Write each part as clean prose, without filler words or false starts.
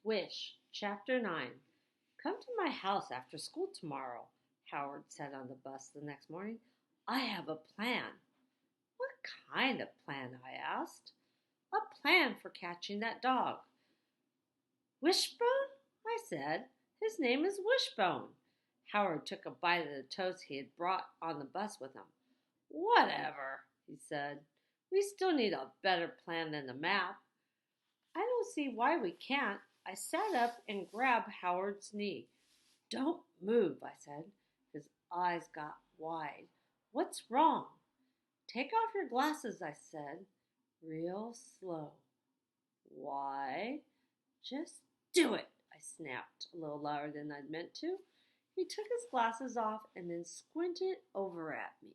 Wish, Chapter 9. Come to my house after school tomorrow, Howard said on the bus the next morning. I have a plan. What kind of plan? I asked. A plan for catching that dog. Wishbone? I said. His name is Wishbone. Howard took a bite of the toast he had brought on the bus with him. Whatever, he said. We still need a better plan than the map. I don't see why we can't. I sat up and grabbed Howard's knee. Don't move, I said. His eyes got wide. What's wrong? Take off your glasses, I said, real slow. Why? Just do it, I snapped, a little louder than I'd meant to. He took his glasses off and then squinted over at me.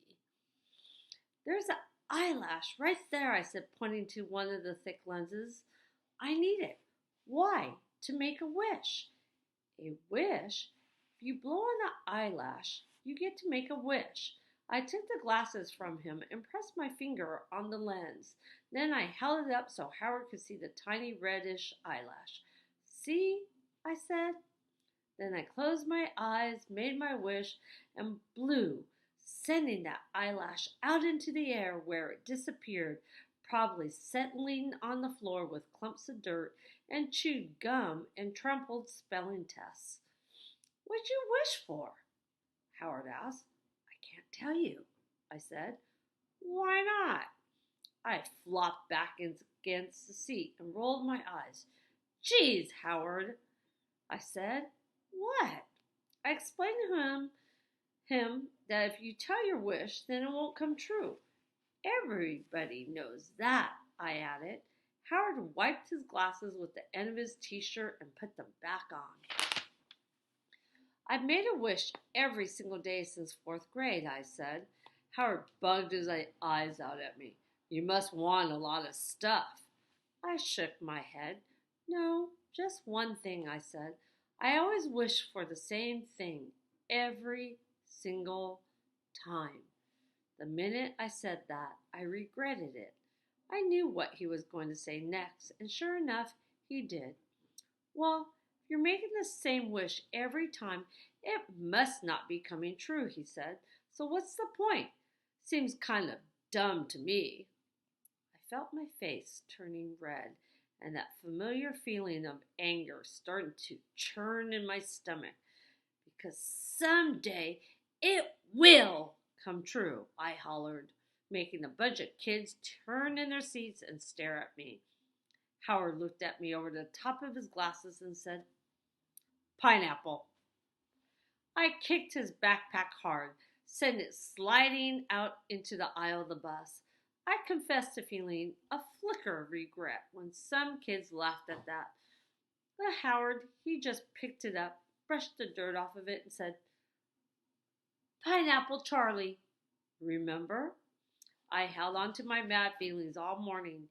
There's an eyelash right there, I said, pointing to one of the thick lenses. I need it. Why? To make a wish. A wish? If you blow on the eyelash, you get to make a wish. I took the glasses from him and pressed my finger on the lens. Then I held it up so Howard could see the tiny reddish eyelash. See? I said. Then I closed my eyes, made my wish, and blew, sending that eyelash out into the air where it disappeared, probably settling on the floor with clumps of dirt and chewed gum and trampled spelling tests. What'd you wish for? Howard asked. I can't tell you, I said. Why not? I flopped back against the seat and rolled my eyes. Geez, Howard, I said. What? I explained to him that if you tell your wish, then it won't come true. Everybody knows that, I added. Howard wiped his glasses with the end of his t-shirt and put them back on. I've made a wish every single day since 4th grade, I said. Howard bugged his eyes out at me. You must want a lot of stuff. I shook my head. No, just one thing, I said. I always wish for the same thing every single time. The minute I said that, I regretted it. I knew what he was going to say next, and sure enough, he did. Well, if you're making the same wish every time, it must not be coming true, he said. So what's the point? Seems kind of dumb to me. I felt my face turning red, and that familiar feeling of anger starting to churn in my stomach. Because someday it will come true, I hollered, making a bunch of kids turn in their seats and stare at me. Howard looked at me over the top of his glasses and said, Pineapple. I kicked his backpack hard, sent it sliding out into the aisle of the bus. I confessed to feeling a flicker of regret when some kids laughed at that. But Howard, he just picked it up, brushed the dirt off of it, and said, Pineapple Charlie. Remember? I held on to my mad feelings all morning,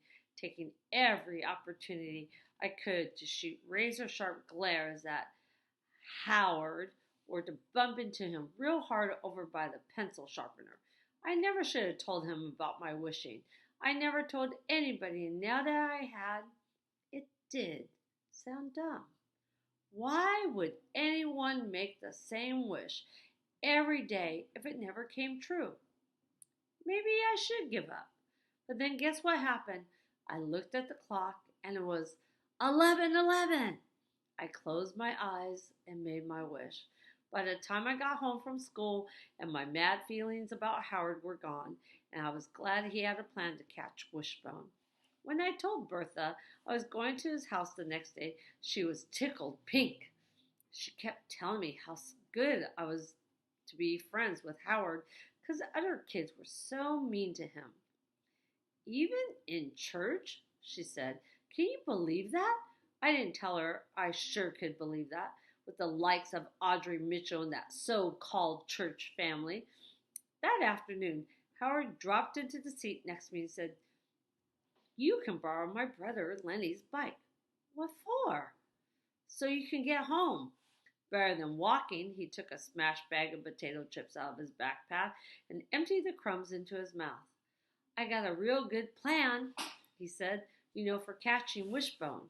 taking every opportunity I could to shoot razor-sharp glares at Howard or to bump into him real hard over by the pencil sharpener. I never should have told him about my wishing. I never told anybody, and now that I had, it did sound dumb. Why would anyone make the same wish every day if it never came true? Maybe I should give up. But then guess what happened? I looked at the clock and it was 11:11. I closed my eyes and made my wish. By the time I got home from school and my mad feelings about Howard were gone, and I was glad he had a plan to catch Wishbone. When I told Bertha I was going to his house the next day, she was tickled pink. She kept telling me how good I was to be friends with Howard because other kids were so mean to him. Even in church, she said. Can you believe that? I didn't tell her I sure could believe that, with the likes of Audrey Mitchell and that so-called church family. That afternoon, Howard dropped into the seat next to me and said, You can borrow my brother Lenny's bike. What for? So you can get home. Better than walking, he took a smashed bag of potato chips out of his backpack and emptied the crumbs into his mouth. I got a real good plan, he said, for catching Wishbone.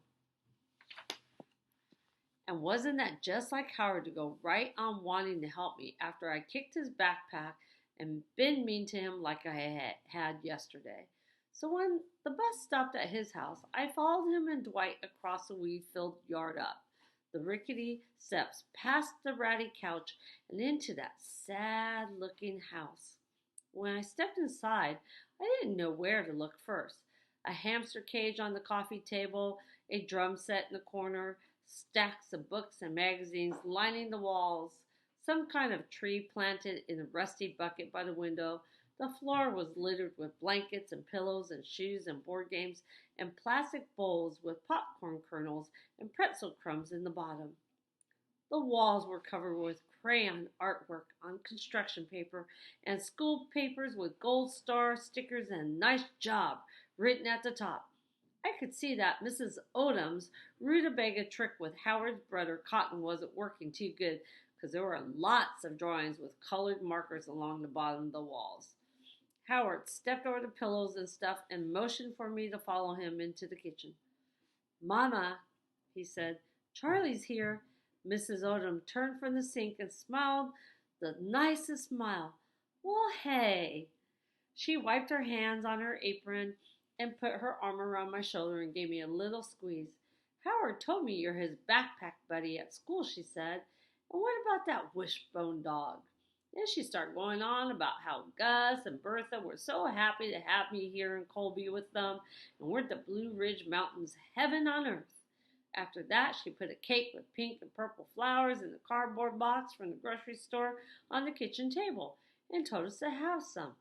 And wasn't that just like Howard to go right on wanting to help me after I kicked his backpack and been mean to him like I had yesterday? So when the bus stopped at his house, I followed him and Dwight across the weed-filled yard up the rickety steps, past the ratty couch, and into that sad-looking house. When I stepped inside, I didn't know where to look first. A hamster cage on the coffee table, a drum set in the corner, stacks of books and magazines lining the walls, some kind of tree planted in a rusty bucket by the window. The floor was littered with blankets and pillows and shoes and board games and plastic bowls with popcorn kernels and pretzel crumbs in the bottom. The walls were covered with crayon artwork on construction paper and school papers with gold star stickers and nice job written at the top. I could see that Mrs. Odom's rutabaga trick with Howard's brother Cotton wasn't working too good because there were lots of drawings with colored markers along the bottom of the walls. Howard stepped over the pillows and stuff and motioned for me to follow him into the kitchen. Mama, he said, Charlie's here. Mrs. Odom turned from the sink and smiled the nicest smile. Well, hey. She wiped her hands on her apron and put her arm around my shoulder and gave me a little squeeze. Howard told me you're his backpack buddy at school, she said. And what about that wishbone dog? Then she started going on about how Gus and Bertha were so happy to have me here in Colby with them, and weren't the Blue Ridge Mountains heaven on earth. After that, she put a cake with pink and purple flowers in the cardboard box from the grocery store on the kitchen table and told us to have some.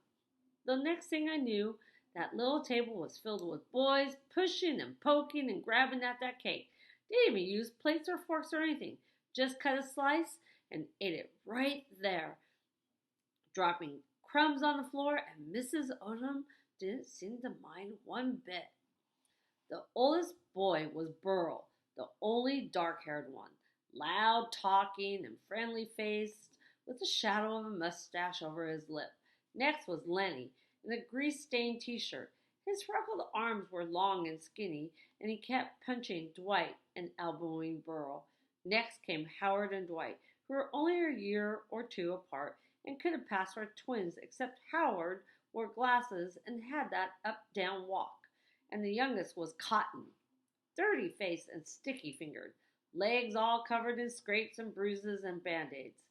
The next thing I knew, that little table was filled with boys pushing and poking and grabbing at that cake. They didn't even use plates or forks or anything. Just cut a slice and ate it right there, dropping crumbs on the floor, and Mrs. Odom didn't seem to mind one bit. The oldest boy was Burl, the only dark-haired one, loud talking and friendly-faced, with the shadow of a mustache over his lip. Next was Lenny, in a grease-stained t-shirt. His freckled arms were long and skinny, and he kept punching Dwight and elbowing Burl. Next came Howard and Dwight, who were only a year or two apart and could have passed for twins, except Howard wore glasses and had that up-down walk. And the youngest was Cotton, dirty-faced and sticky-fingered, legs all covered in scrapes and bruises and band-aids.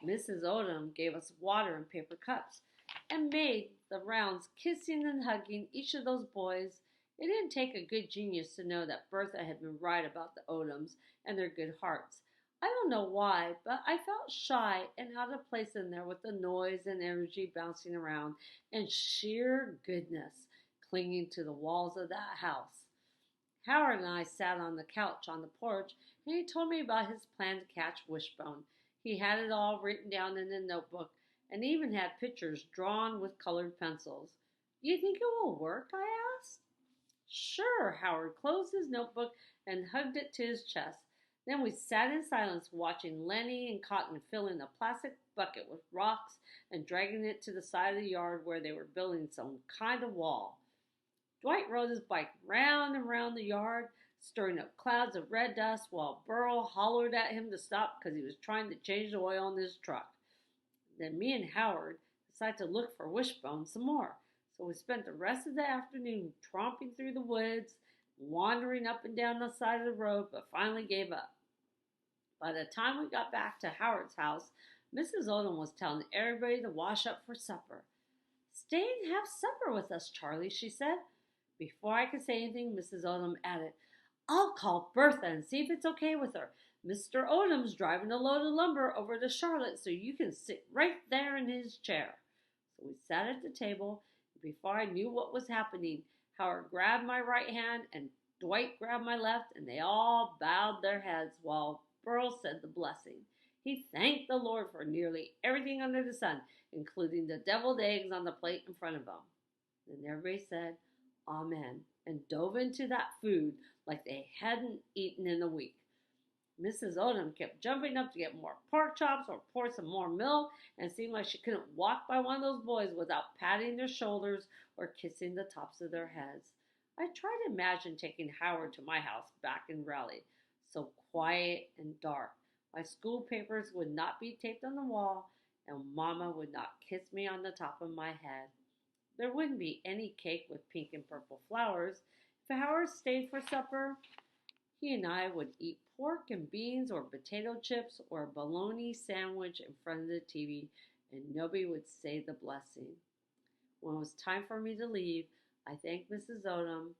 Mrs. Odom gave us water in paper cups and made the rounds kissing and hugging each of those boys. It didn't take a good genius to know that Bertha had been right about the Odoms and their good hearts. I don't know why, but I felt shy and out of place in there with the noise and energy bouncing around and sheer goodness clinging to the walls of that house. Howard and I sat on the couch on the porch, and he told me about his plan to catch Wishbone. He had it all written down in a notebook, and even had pictures drawn with colored pencils. Do you think it will work? I asked. Sure, Howard closed his notebook and hugged it to his chest. Then we sat in silence watching Lenny and Cotton filling a plastic bucket with rocks and dragging it to the side of the yard where they were building some kind of wall. Dwight rode his bike round and round the yard, stirring up clouds of red dust while Burl hollered at him to stop because he was trying to change the oil in his truck. Then me and Howard decided to look for Wishbone some more. So we spent the rest of the afternoon tromping through the woods, wandering up and down the side of the road, but finally gave up. By the time we got back to Howard's house, Mrs. Odom was telling everybody to wash up for supper. Stay and have supper with us, Charlie, she said. Before I could say anything, Mrs. Odom added, I'll call Bertha and see if it's okay with her. Mr. Odom's driving a load of lumber over to Charlotte, so you can sit right there in his chair. So we sat at the table, and before I knew what was happening, Howard grabbed my right hand and Dwight grabbed my left, and they all bowed their heads while Burl said the blessing. He thanked the Lord for nearly everything under the sun, including the deviled eggs on the plate in front of him. Then everybody said, Amen, and dove into that food like they hadn't eaten in a week. Mrs. Odom kept jumping up to get more pork chops or pour some more milk, and seemed like she couldn't walk by one of those boys without patting their shoulders or kissing the tops of their heads. I tried to imagine taking Howard to my house back in Raleigh. so quiet and dark. My school papers would not be taped on the wall, and Mama would not kiss me on the top of my head. There wouldn't be any cake with pink and purple flowers. If Howard stayed for supper, he and I would eat pork and beans or potato chips or a bologna sandwich in front of the TV, and nobody would say the blessing. When it was time for me to leave, I thanked Mrs. Odom,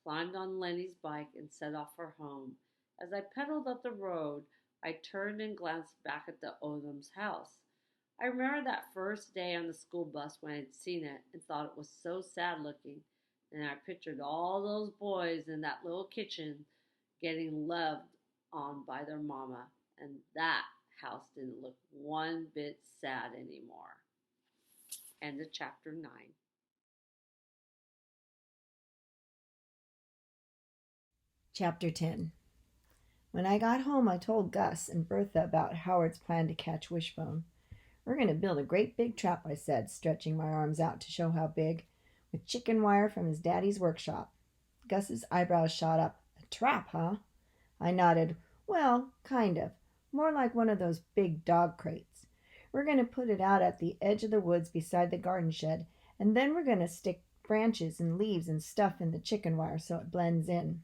climbed on Lenny's bike, and set off for home. As I pedaled up the road, I turned and glanced back at the Odom's house. I remember that first day on the school bus when I'd seen it and thought it was so sad looking. And I pictured all those boys in that little kitchen getting loved on by their mama. And that house didn't look one bit sad anymore. End of chapter 9. Chapter 10. When I got home, I told Gus and Bertha about Howard's plan to catch Wishbone. "We're going to build a great big trap," I said, stretching my arms out to show how big, "with chicken wire from his daddy's workshop." Gus's eyebrows shot up. "A trap, huh?" I nodded. "Well, kind of. More like one of those big dog crates. We're going to put it out at the edge of the woods beside the garden shed, and then we're going to stick branches and leaves and stuff in the chicken wire so it blends in."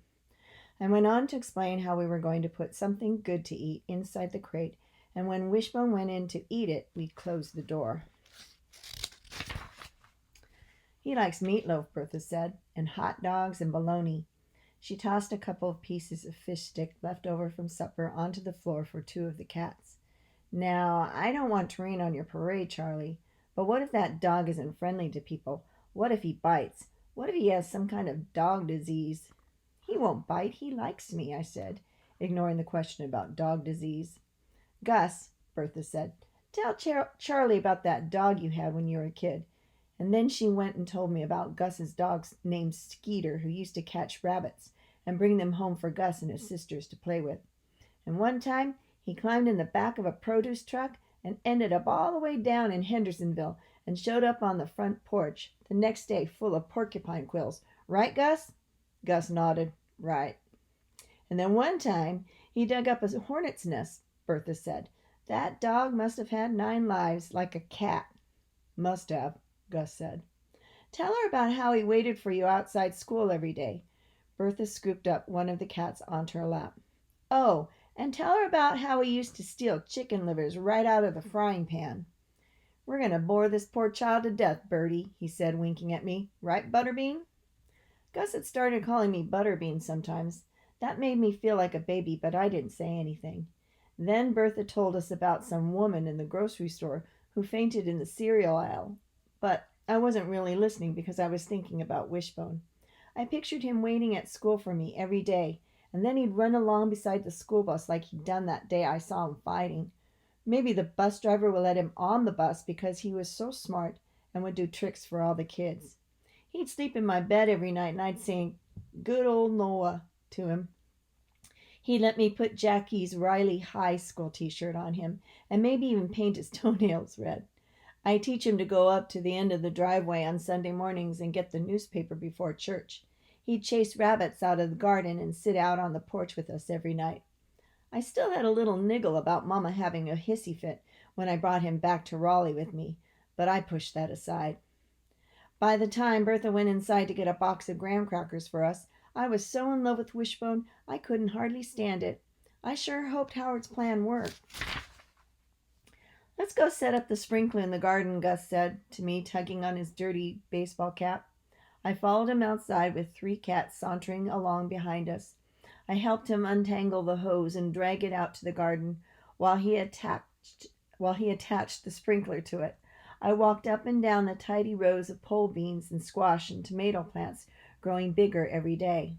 I went on to explain how we were going to put something good to eat inside the crate, and when Wishbone went in to eat it, we closed the door. "He likes meatloaf," Bertha said, "and hot dogs and bologna." She tossed a couple of pieces of fish stick left over from supper onto the floor for two of the cats. "Now, I don't want to rain on your parade, Charlie, but what if that dog isn't friendly to people? What if he bites? What if he has some kind of dog disease?" "He won't bite. He likes me," I said, ignoring the question about dog disease. "Gus," Bertha said, "tell Charlie about that dog you had when you were a kid." And then she went and told me about Gus's dog named Skeeter, who used to catch rabbits and bring them home for Gus and his sisters to play with. And one time he climbed in the back of a produce truck and ended up all the way down in Hendersonville and showed up on the front porch the next day full of porcupine quills. Right, Gus? Gus nodded. "Right." "And then one time he dug up a hornet's nest," Bertha said. "That dog must have had 9 lives, like a cat." "Must have," Gus said. "Tell her about how he waited for you outside school every day." Bertha scooped up one of the cats onto her lap. "Oh, and tell her about how he used to steal chicken livers right out of the frying pan." "We're going to bore this poor child to death, Bertie," he said, winking at me. "Right, Butterbean?" Gus had started calling me Butterbean sometimes. That made me feel like a baby, but I didn't say anything. Then Bertha told us about some woman in the grocery store who fainted in the cereal aisle. But I wasn't really listening because I was thinking about Wishbone. I pictured him waiting at school for me every day, and then he'd run along beside the school bus like he'd done that day I saw him fighting. Maybe the bus driver would let him on the bus because he was so smart and would do tricks for all the kids. He'd sleep in my bed every night, and I'd sing "Good Old Noah" to him. He'd let me put Jackie's Riley High School t-shirt on him, and maybe even paint his toenails red. I'd teach him to go up to the end of the driveway on Sunday mornings and get the newspaper before church. He'd chase rabbits out of the garden and sit out on the porch with us every night. I still had a little niggle about Mama having a hissy fit when I brought him back to Raleigh with me, but I pushed that aside. By the time Bertha went inside to get a box of graham crackers for us, I was so in love with Wishbone I couldn't hardly stand it. I sure hoped Howard's plan worked. "Let's go set up the sprinkler in the garden," Gus said to me, tugging on his dirty baseball cap. I followed him outside with 3 cats sauntering along behind us. I helped him untangle the hose and drag it out to the garden while he attached the sprinkler to it. I walked up and down the tidy rows of pole beans and squash and tomato plants growing bigger every day.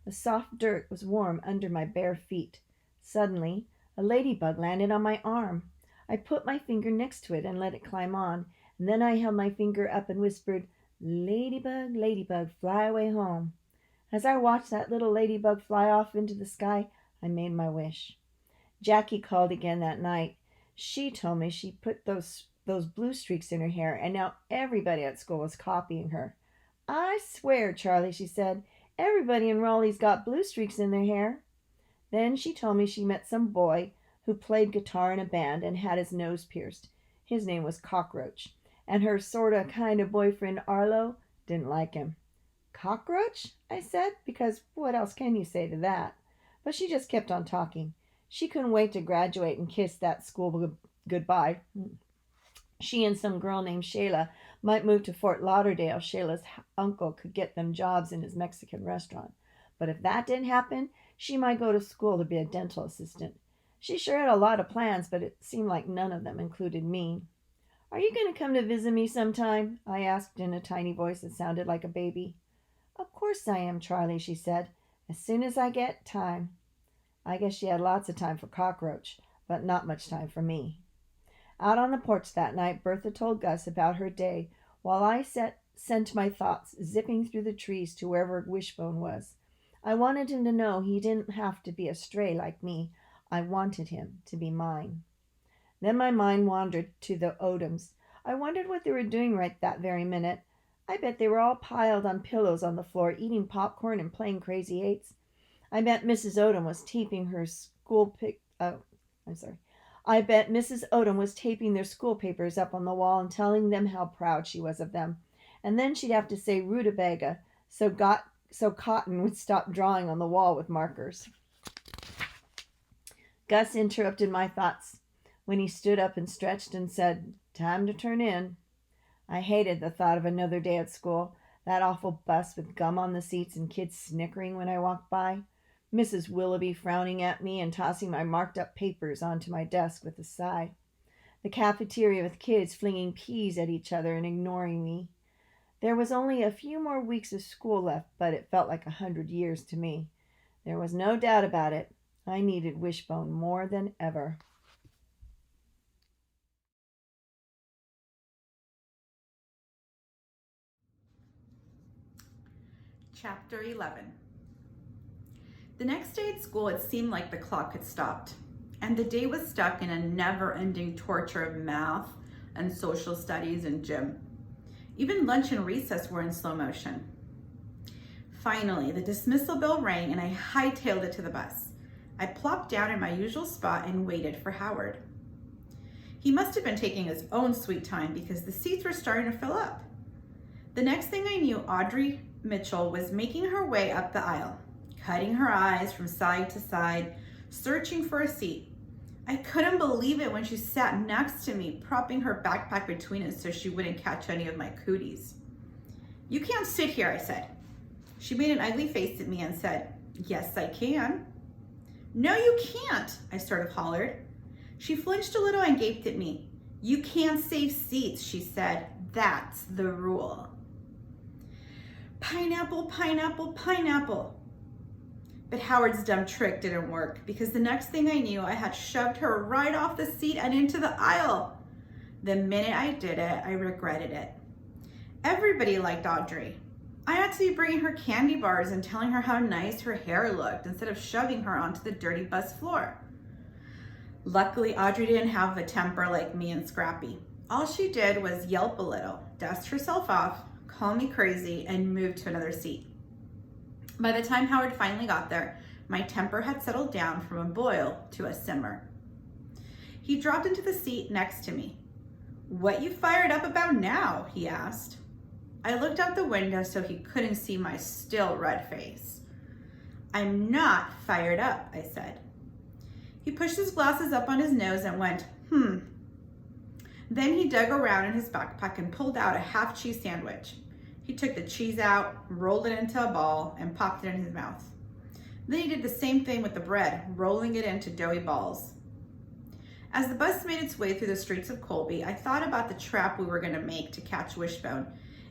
The soft dirt was warm under my bare feet. Suddenly, a ladybug landed on my arm. I put my finger next to it and let it climb on, and then I held my finger up and whispered, "Ladybug, ladybug, fly away home." As I watched that little ladybug fly off into the sky, I made my wish. Jackie called again that night. She told me she put those blue streaks in her hair, and now everybody at school was copying her. "I swear, Charlie," she said, "everybody in Raleigh's got blue streaks in their hair." Then she told me she met some boy who played guitar in a band and had his nose pierced. His name was Cockroach, and her sorta kinda boyfriend Arlo didn't like him. Cockroach? I said, because what else can you say to that? But she just kept on talking. She couldn't wait to graduate and kiss that school goodbye. She and some girl named Shayla might move to Fort Lauderdale. Shayla's uncle could get them jobs in his Mexican restaurant. But if that didn't happen, she might go to school to be a dental assistant. She sure had a lot of plans, but it seemed like none of them included me. Are you going to come to visit me sometime? I asked in a tiny voice that sounded like a baby. Of course I am, Charlie, she said, as soon as I get time. I guess she had lots of time for Cockroach, but not much time for me. Out on the porch that night, Bertha told Gus about her day while I sent my thoughts zipping through the trees to wherever Wishbone was. I wanted him to know he didn't have to be a stray like me. I wanted him to be mine. Then my mind wandered to the Odoms. I wondered what they were doing right that very minute. I bet they were all piled on pillows on the floor, eating popcorn and playing Crazy Eights. I bet Mrs. Odom was taping her school I bet Mrs. Odom was taping their school papers up on the wall and telling them how proud she was of them. And then she'd have to say rutabaga so Cotton would stop drawing on the wall with markers. Gus interrupted my thoughts when he stood up and stretched and said, "Time to turn in." I hated the thought of another day at school, that awful bus with gum on the seats and kids snickering when I walked by, Mrs. Willoughby frowning at me and tossing my marked-up papers onto my desk with a sigh, the cafeteria with kids flinging peas at each other and ignoring me. There was only a few more weeks of school left, but it felt like 100 years to me. There was no doubt about it. I needed Wishbone more than ever. Chapter 11. The next day at school, it seemed like the clock had stopped, and the day was stuck in a never-ending torture of math and social studies and gym. Even lunch and recess were in slow motion. Finally, the dismissal bell rang and I hightailed it to the bus. I plopped down in my usual spot and waited for Howard. He must have been taking his own sweet time because the seats were starting to fill up. The next thing I knew, Audrey Mitchell was making her way up the aisle, cutting her eyes from side to side, searching for a seat. I couldn't believe it when she sat next to me, propping her backpack between us so she wouldn't catch any of my cooties. "You can't sit here," I said. She made an ugly face at me and said, "Yes, I can." "No, you can't," I sort of hollered. She flinched a little and gaped at me. "You can't save seats," she said. "That's the rule." Pineapple, pineapple, pineapple. But Howard's dumb trick didn't work because the next thing I knew, I had shoved her right off the seat and into the aisle. The minute I did it, I regretted it. Everybody liked Audrey. I ought to be bringing her candy bars and telling her how nice her hair looked instead of shoving her onto the dirty bus floor. Luckily, Audrey didn't have a temper like me and Scrappy. All she did was yelp a little, dust herself off, call me crazy, and move to another seat. By the time Howard finally got there, my temper had settled down from a boil to a simmer. He dropped into the seat next to me. "What you fired up about now?" he asked. I looked out the window so he couldn't see my still red face. "I'm not fired up," I said. He pushed his glasses up on his nose and went, Then he dug around in his backpack and pulled out a half cheese sandwich. He took the cheese out, rolled it into a ball, and popped it in his mouth. Then he did the same thing with the bread, rolling it into doughy balls. As the bus made its way through the streets of Colby, I thought about the trap we were going to make to catch Wishbone,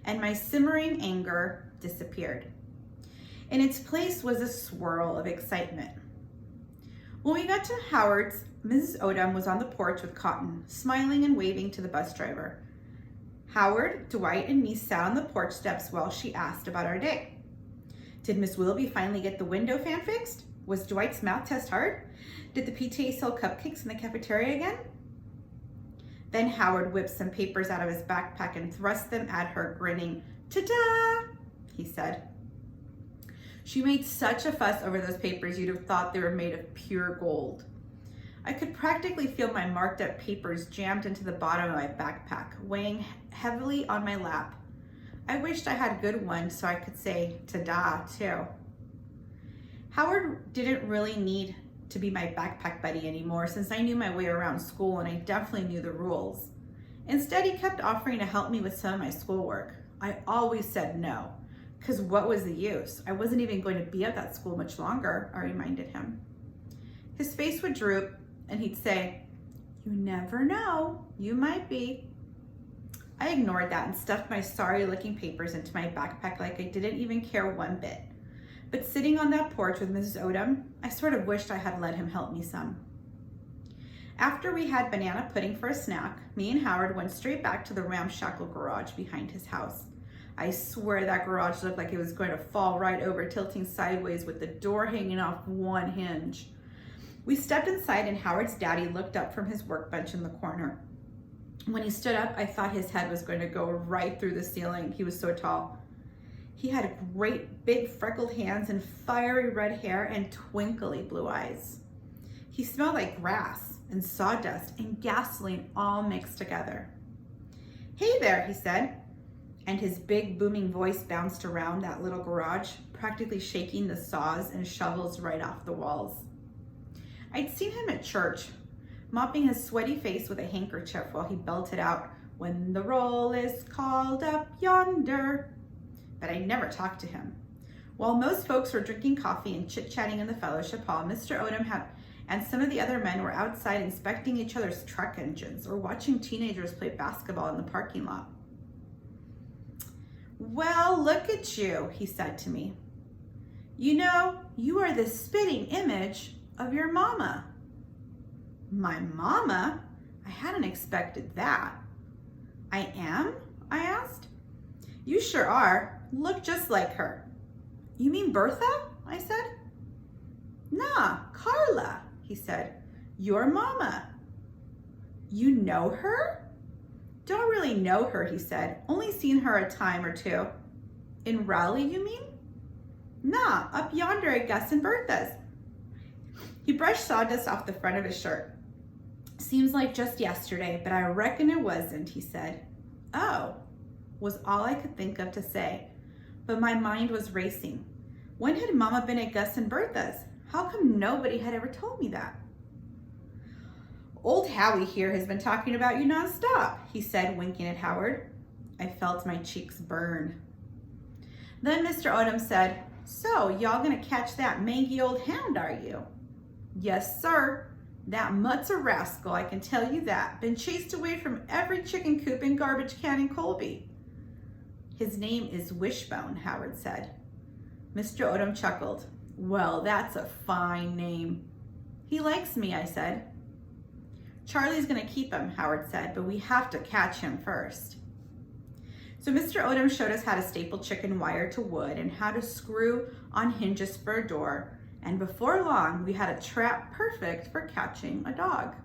and my simmering anger disappeared. In its place was a swirl of excitement. When we got to Howard's, Mrs. Odom was on the porch with Cotton, smiling and waving to the bus driver. Howard, Dwight, and me sat on the porch steps while she asked about our day. Did Miss Willoughby finally get the window fan fixed? Was Dwight's math test hard? Did the PTA sell cupcakes in the cafeteria again? Then Howard whipped some papers out of his backpack and thrust them at her, grinning. "Ta-da!" he said. She made such a fuss over those papers you'd have thought they were made of pure gold. I could practically feel my marked up papers jammed into the bottom of my backpack, weighing heavily on my lap. I wished I had a good one so I could say ta-da too. Howard didn't really need to be my backpack buddy anymore since I knew my way around school and I definitely knew the rules. Instead, he kept offering to help me with some of my schoolwork. I always said no, because what was the use? I wasn't even going to be at that school much longer, I reminded him. His face would droop and he'd say, "You never know, you might be." I ignored that and stuffed my sorry looking papers into my backpack like I didn't even care one bit. But sitting on that porch with Mrs. Odom, I sort of wished I had let him help me some. After we had banana pudding for a snack, me and Howard went straight back to the ramshackle garage behind his house. I swear that garage looked like it was going to fall right over, tilting sideways with the door hanging off one hinge. We stepped inside and Howard's daddy looked up from his workbench in the corner. When he stood up, I thought his head was going to go right through the ceiling. He was so tall. He had great big freckled hands and fiery red hair and twinkly blue eyes. He smelled like grass and sawdust and gasoline all mixed together. "Hey there," he said, and his big booming voice bounced around that little garage, practically shaking the saws and shovels right off the walls. I'd seen him at church, mopping his sweaty face with a handkerchief while he belted out, "When the roll is called up yonder." But I never talked to him. While most folks were drinking coffee and chit-chatting in the fellowship hall, Mr. Odom and some of the other men were outside inspecting each other's truck engines or watching teenagers play basketball in the parking lot. "Well, look at you," he said to me. "You know, you are the spitting image of your mama." My mama? I hadn't expected that. "I am?" I asked. "You sure are. Look just like her." "You mean Bertha?" I said. "Nah, Carla," he said. "Your mama." "You know her?" "Don't really know her," he said. "Only seen her a time or two." "In Raleigh, you mean?" "Nah, up yonder at Gus and Bertha's." He brushed sawdust off the front of his shirt. "Seems like just yesterday, but I reckon it wasn't," he said. "Oh," was all I could think of to say, but my mind was racing. When had Mama been at Gus and Bertha's? How come nobody had ever told me that? "Old Howie here has been talking about you nonstop," he said, winking at Howard. I felt my cheeks burn. Then Mr. Odom said, "So, y'all gonna catch that mangy old hound, are you?" "Yes, sir. That mutt's a rascal, I can tell you that. Been chased away from every chicken coop and garbage can in Colby." "His name is Wishbone," Howard said. Mr. Odom chuckled. "Well, that's a fine name." "He likes me," I said. "Charlie's gonna keep him," Howard said, "but we have to catch him first." So Mr. Odom showed us how to staple chicken wire to wood and how to screw on hinges for a door. And before long, we had a trap perfect for catching a dog.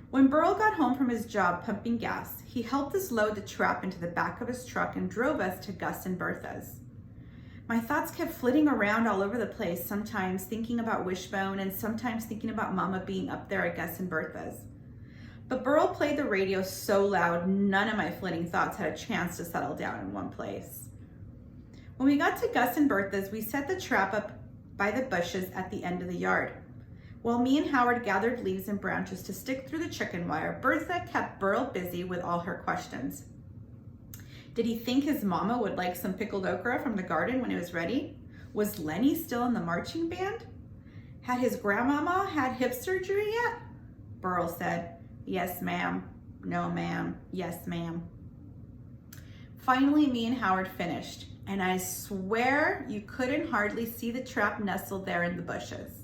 When Burl got home from his job pumping gas, he helped us load the trap into the back of his truck and drove us to Gus and Bertha's. My thoughts kept flitting around all over the place, sometimes thinking about Wishbone and sometimes thinking about Mama being up there at Gus and Bertha's. But Burl played the radio so loud, none of my flitting thoughts had a chance to settle down in one place. When we got to Gus and Bertha's, we set the trap up by the bushes at the end of the yard. While me and Howard gathered leaves and branches to stick through the chicken wire, Bertha kept Burl busy with all her questions. Did he think his mama would like some pickled okra from the garden when it was ready? Was Lenny still in the marching band? Had his grandmama had hip surgery yet? Burl said, "Yes, ma'am. No, ma'am. Yes, ma'am." Finally, me and Howard finished, and I swear you couldn't hardly see the trap nestled there in the bushes.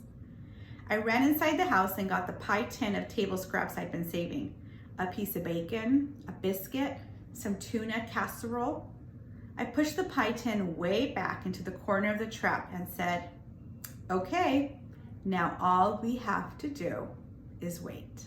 I ran inside the house and got the pie tin of table scraps I'd been saving. A piece of bacon, a biscuit, some tuna casserole. I pushed the pie tin way back into the corner of the trap and said, "Okay, now all we have to do is wait."